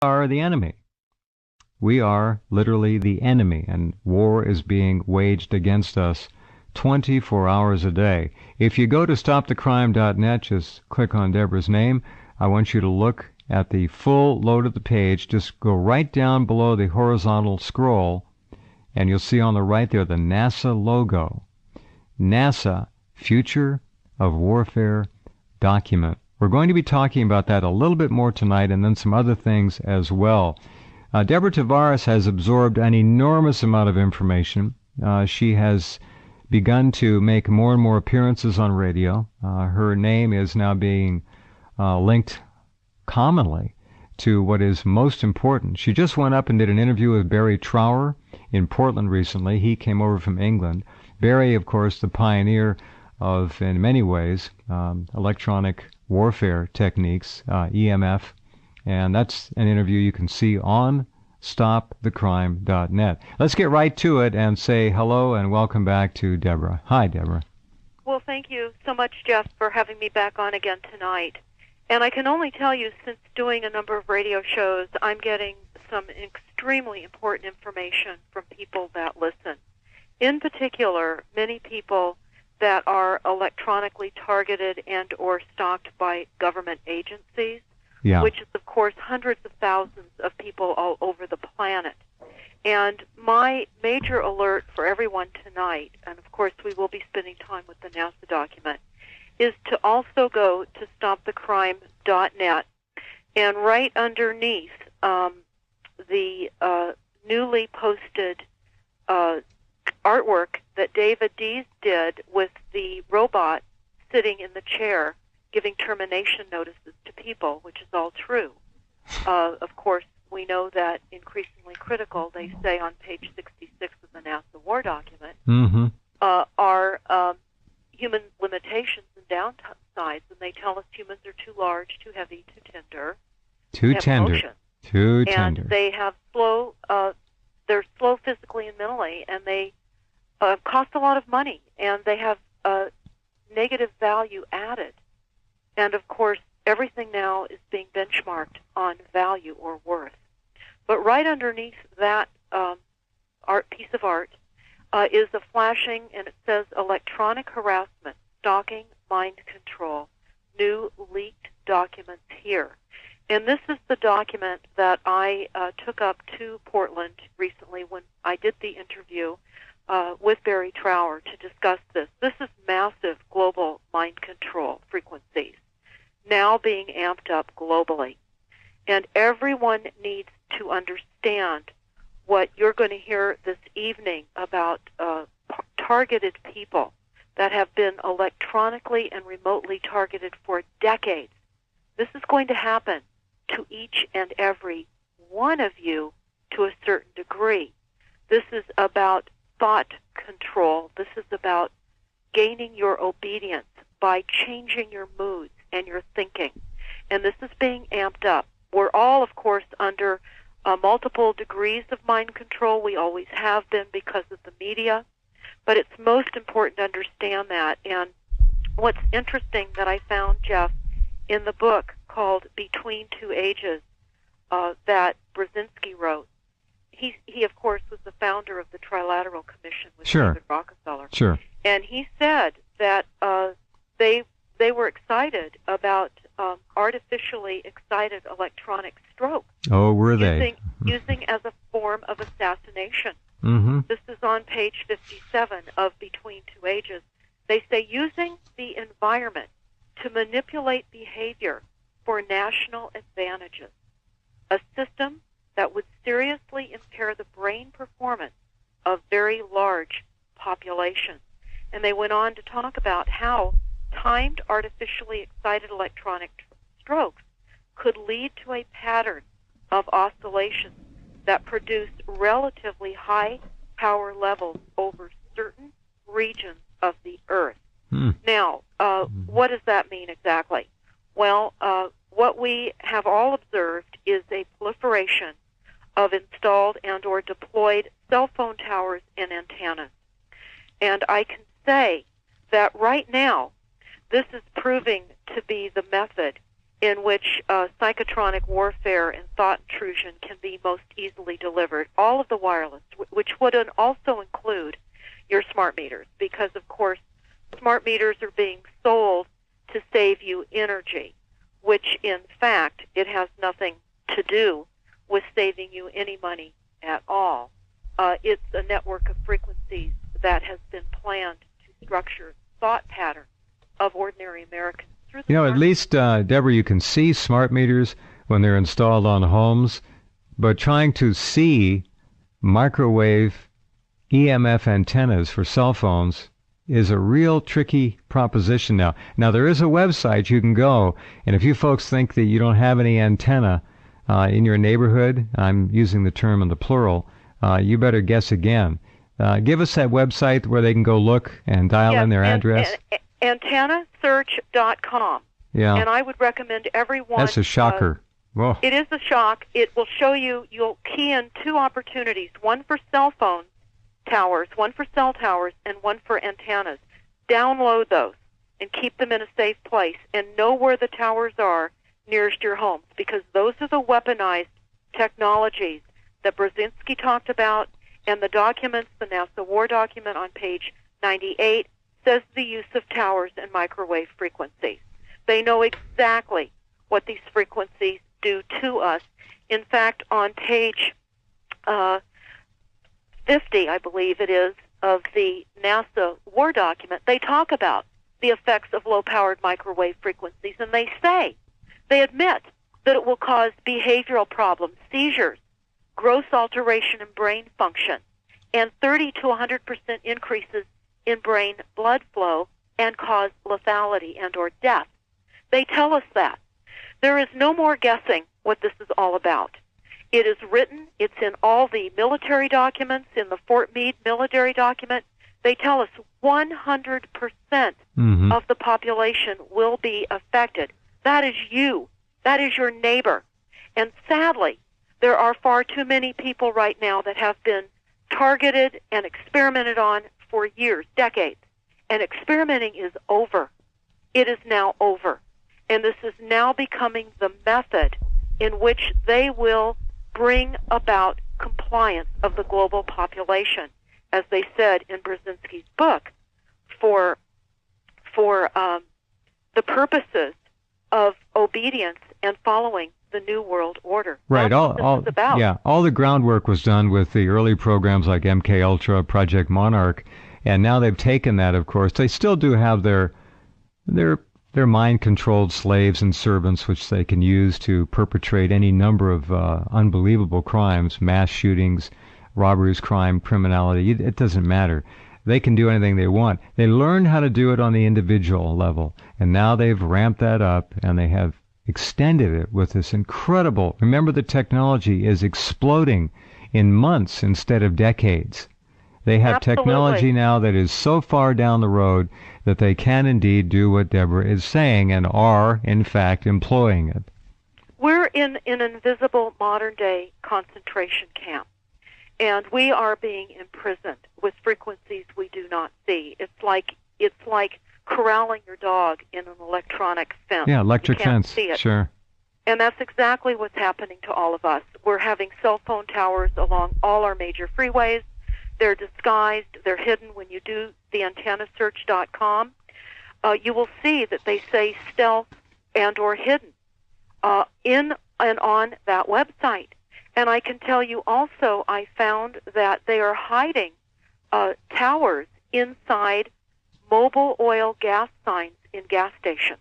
are the enemy. We are literally the enemy, and war is being waged against us 24 hours a day. If you go to stopthecrime.net, just click on Deborah's name. I want you to look at the full load of the page. Just go right down below the horizontal scroll, and you'll see on the right there the NASA logo. NASA Future of Warfare document. We're going to be talking about that a little bit more tonight, and then some other things as well. Deborah Tavares has absorbed an enormous amount of information. She has begun to make more and more appearances on radio. Her name is now being linked commonly to what is most important. She just went up and did an interview with Barry Trower in Portland recently. He came over from England. Barry, of course, the pioneer of, in many ways, electronic warfare techniques, EMF, and that's an interview you can see on stopthecrime.net. Let's get right to it and say hello and welcome back to Deborah. Hi, Deborah. Well, thank you so much, Jeff, for having me back on again tonight. And I can only tell you, since doing a number of radio shows, I'm getting some extremely important information from people that listen. In particular, many people that are electronically targeted and or stalked by government agencies, which is, of course, hundreds of thousands of people all over the planet. And my major alert for everyone tonight, and of course we will be spending time with the NASA document, is to also go to stopthecrime.net, and right underneath the newly posted artwork that David Dees did with the robot sitting in the chair giving termination notices to people, which is all true. Of course, we know that increasingly critical, they say on page 66 of the NASA war document, are human limitations and downsides, and they tell us humans are too large, too heavy, too tender. Too tender. And they have they're slow physically and mentally, and they cost a lot of money, and they have negative value added. And, of course, everything now is being benchmarked on value or worth. But right underneath that piece of art is a flashing, and it says electronic harassment, stalking, mind control, new leaked documents here. And this is the document that I took up to Portland recently when I did the interview with Barry Trower to discuss this. This is massive global mind control frequencies now being amped up globally. And everyone needs to understand what you're going to hear this evening about targeted people that have been electronically and remotely targeted for decades. This is going to happen to each and every one of you to a certain degree. This is about thought control. This is about gaining your obedience by changing your moods and your thinking. And this is being amped up. We're all, of course, under multiple degrees of mind control. We always have been because of the media. But it's most important to understand that. And what's interesting that I found, Jeff, in the book called Between Two Ages that Brzezinski wrote, he of course, was the founder of the Trilateral Commission with David Rockefeller. And he said that they were excited about artificially excited electronic stroke. Oh, were they? Using as a form of assassination. This is on page 57 of Between Two Ages. They say using the environment to manipulate behavior for national advantages, a system that would seriously impair the brain performance of very large populations. And they went on to talk about how timed artificially excited electronic strokes could lead to a pattern of oscillations that produce relatively high power levels over certain regions of the Earth. Now, what does that mean exactly? Well, what we have all observed is a proliferation of installed and or deployed cell phone towers and antennas. And I can say that right now, this is proving to be the method in which psychotronic warfare and thought intrusion can be most easily delivered. All of the wireless, which would also include your smart meters, because, of course, smart meters are being sold to save you energy, which, in fact, it has nothing to do with saving you any money at all. It's a network of frequencies that has been planned to structure thought patterns of ordinary Americans. At least, Deborah, you can see smart meters when they're installed on homes, but trying to see microwave EMF antennas for cell phones is a real tricky proposition now. Now, there is a website you can go, and if you folks think that you don't have any antenna in your neighborhood, I'm using the term in the plural, you better guess again. Give us that website where they can go look and dial in their address. Antennasearch.com. Yeah. And I would recommend everyone... That's a shocker. Whoa. It is a shock. It will show you, you'll key in two opportunities, one for cell phone towers, one for cell towers, and one for antennas. Download those and keep them in a safe place, and know where the towers are nearest your homes, because those are the weaponized technologies that Brzezinski talked about, and the documents, the NASA war document on page 98, says the use of towers and microwave frequencies. They know exactly what these frequencies do to us. In fact, on page 50, I believe it is, of the NASA war document, they talk about the effects of low-powered microwave frequencies, and they admit that it will cause behavioral problems, seizures, gross alteration in brain function, and 30 to 100% increases in brain blood flow, and cause lethality and or death. They tell us that. There is no more guessing what this is all about. It is written, it's in all the military documents, in the Fort Meade military document. They tell us 100% of the population will be affected. That is you. That is your neighbor. And sadly, there are far too many people right now that have been targeted and experimented on for years, decades. And experimenting is over. It is now over. And this is now becoming the method in which they will bring about compliance of the global population, as they said in Brzezinski's book, for the purposes of obedience and following the New World Order. Right. That's what this is about. Yeah. All the groundwork was done with the early programs like MK Ultra, Project Monarch, and now they've taken that. Of course, they still do have their mind-controlled slaves and servants, which they can use to perpetrate any number of unbelievable crimes, mass shootings, robberies, crime, criminality. It doesn't matter. They can do anything they want. They learned how to do it on the individual level, and now they've ramped that up, and they have extended it with this incredible... Remember, the technology is exploding in months instead of decades. They have technology now that is so far down the road that they can indeed do what Deborah is saying and are, in fact, employing it. We're in an invisible modern-day concentration camp, and we are being imprisoned with frequencies we do not see. It's like corralling your dog in an electronic fence. Yeah, electric you can't fence, see it. Sure. And that's exactly what's happening to all of us. We're having cell phone towers along all our major freeways. They're disguised. They're hidden. When you do the antennasearch.com, you will see that they say stealth and or hidden in and on that website. And I can tell you also, I found that they are hiding towers inside mobile oil gas signs in gas stations.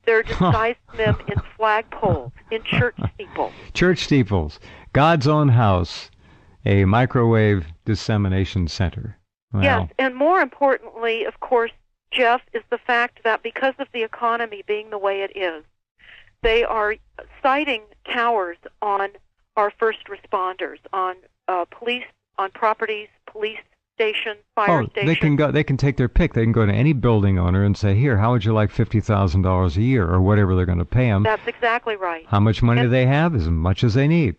They're disguising them in flagpoles, in church steeples. Church steeples. God's own house. A microwave dissemination center. Wow. Yes, and more importantly, of course, Jeff, is the fact that because of the economy being the way it is, they are siting towers on our first responders, on police, on properties, police stations, fire stations. They can take their pick. They can go to any building owner and say, here, how would you like $50,000 a year, or whatever they're going to pay them. That's exactly right. How much money do they have? As much as they need.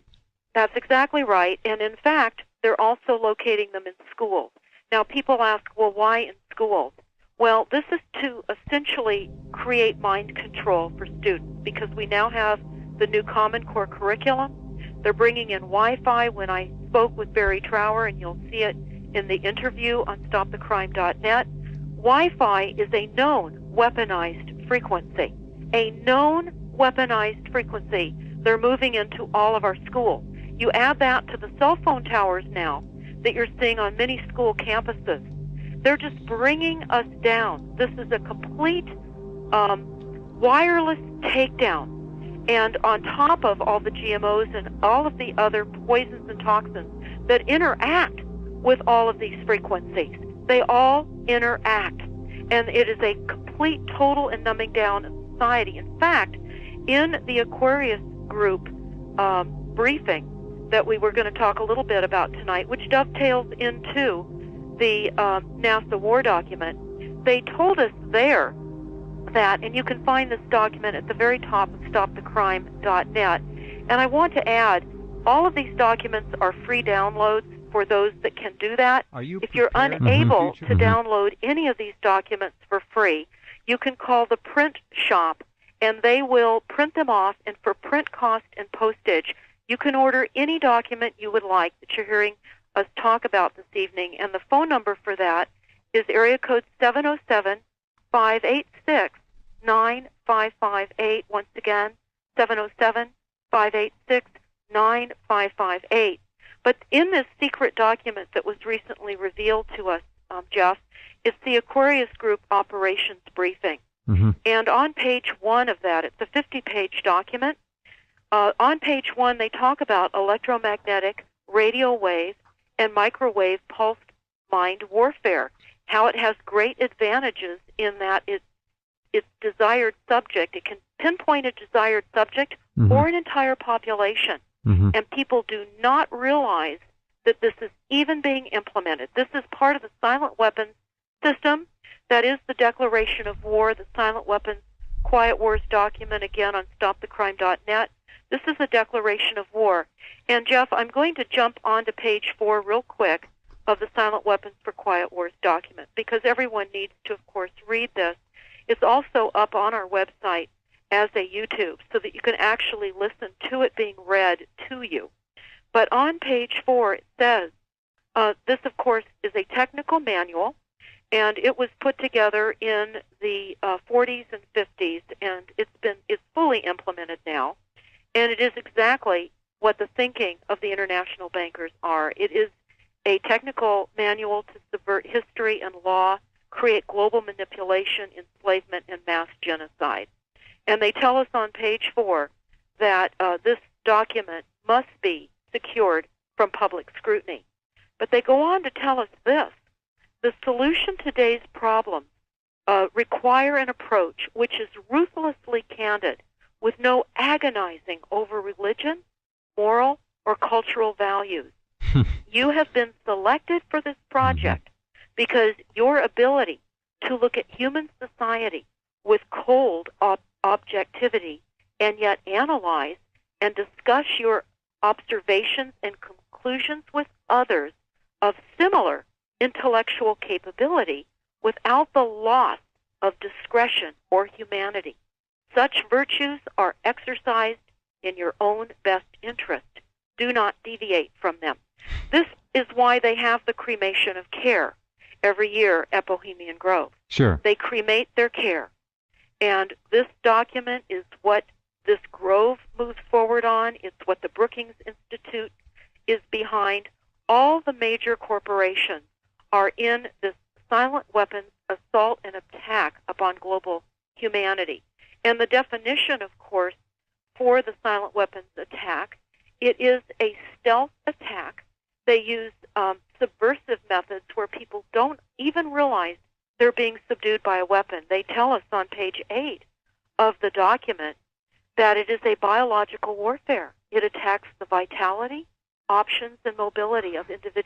That's exactly right. And in fact, they're also locating them in schools. Now, people ask, well, why in schools? Well, this is to essentially create mind control for students because we now have the new Common Core curriculum. They're bringing in Wi-Fi. When I spoke with Barry Trower, and you'll see it in the interview on stopthecrime.net, Wi-Fi is a known weaponized frequency. A known weaponized frequency. They're moving into all of our schools. You add that to the cell phone towers now that you're seeing on many school campuses. They're just bringing us down. This is a complete wireless takedown. And on top of all the GMOs and all of the other poisons and toxins that interact with all of these frequencies, they all interact. And it is a complete, total, and numbing down of society. In fact, in the Aquarius group briefing that we were going to talk a little bit about tonight, which dovetails into the NASA war document, they told us there that, and you can find this document at the very top of stopthecrime.net, and I want to add, all of these documents are free downloads for those that can do that. If you're unable to download any of these documents for free, you can call the print shop, and they will print them off, and for print cost and postage, you can order any document you would like that you're hearing us talk about this evening, and the phone number for that is area code 707-586-9558. Once again, 707-586-9558. But in this secret document that was recently revealed to us, Jeff, is the Aquarius Group operations briefing. And on page 1 of that, it's a 50-page document. On page 1, they talk about electromagnetic, radio wave, and microwave pulsed mind warfare, how it has great advantages in that its desired subject, it can pinpoint a desired subject or an entire population. And people do not realize that this is even being implemented. This is part of the silent weapons system. That is the declaration of war, the silent weapons quiet wars document, again on stopthecrime.net. This is a declaration of war. And, Jeff, I'm going to jump onto page 4 real quick of the Silent Weapons for Quiet Wars document because everyone needs to, of course, read this. It's also up on our website as a YouTube so that you can actually listen to it being read to you. But on page 4 it says, this, of course, is a technical manual, and it was put together in the 40s and 50s, and it's fully implemented now. And it is exactly what the thinking of the international bankers are. It is a technical manual to subvert history and law, create global manipulation, enslavement, and mass genocide. And they tell us on page 4 that this document must be secured from public scrutiny. But they go on to tell us this: the solution to today's problems require an approach which is ruthlessly candid, with no agonizing over religion, moral, or cultural values. You have been selected for this project because your ability to look at human society with cold objectivity and yet analyze and discuss your observations and conclusions with others of similar intellectual capability without the loss of discretion or humanity. Such virtues are exercised in your own best interest. Do not deviate from them. This is why they have the cremation of care every year at Bohemian Grove. Sure. They cremate their care. And this document is what this Grove moves forward on. It's what the Brookings Institute is behind. All the major corporations are in this silent weapons assault and attack upon global humanity. And the definition, of course, for the silent weapons attack, it is a stealth attack. They use subversive methods where people don't even realize they're being subdued by a weapon. They tell us on page 8 of the document that it is a biological warfare. It attacks the vitality, options, and mobility of individual